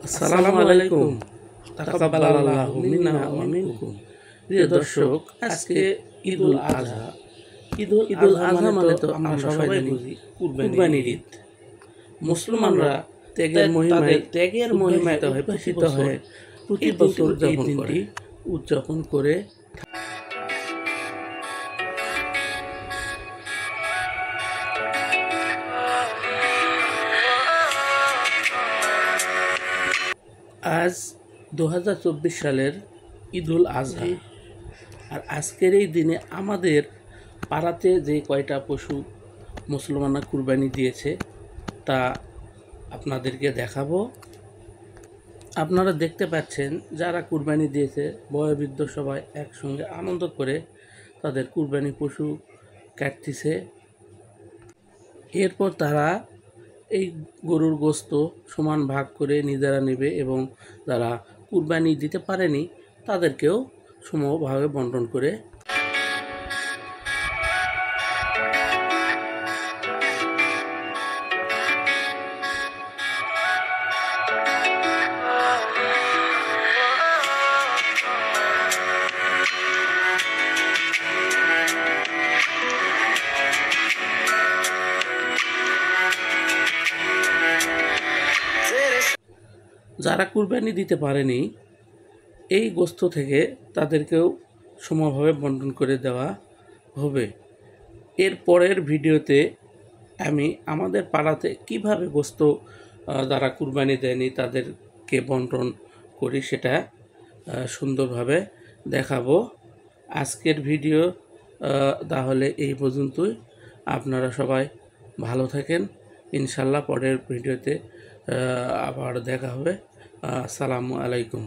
আসসালামু আলাইকুম। তাকাব্বালাল্লাহু মিন্না ওয়া মিনকুম। প্রিয় দর্শক, আজকে ঈদুল আযহা। ঈদুল আযহা মানে তো আমরা সবাই বুঝি কুরবানির ঈদ। মুসলমানরা ত্যাগের মহিমায় প্রতিষ্ঠিত হয়ে প্রতি বছর এই দিনটি উদযাপন করে। আজ 2024 সালের ঈদুল আযহা। আর আজকের এই দিনে আমাদের পাড়াতে যে কয়টা পশু মুসলমানরা কুরবানি দিয়েছে তা আপনাদেরকে দেখাবো। আপনারা দেখতে পাচ্ছেন যারা কুরবানি দিয়েছে বয়োবৃদ্ধ সবাই একসঙ্গে আনন্দ করে তাদের কুরবানি পশু কাটতেছে। এরপর তারা এই গরুর গোশত সমান ভাগ করে নিজেরা নেবে এবং যারা কুরবানি দিতে পারেনি তাদেরকেও সমভাবে বন্টন করে। যারা কুরবানি দিতে পারেনি এই গোশত থেকে তাদেরকেও সমভাবে বন্টন করে দেওয়া হবে। এর পরের ভিডিওতে আমি আমাদের পাড়াতে কিভাবে গোশত যারা কুরবানি দেয়নি তাদেরকে বন্টন করি সেটা সুন্দরভাবে দেখাবো। আজকের ভিডিও তাহলে এই পর্যন্তই। আপনারা সবাই ভালো থাকেন। ইনশাল্লাহ পরের ভিডিওতে আবার দেখা হবে। আসসালামু আলাইকুম।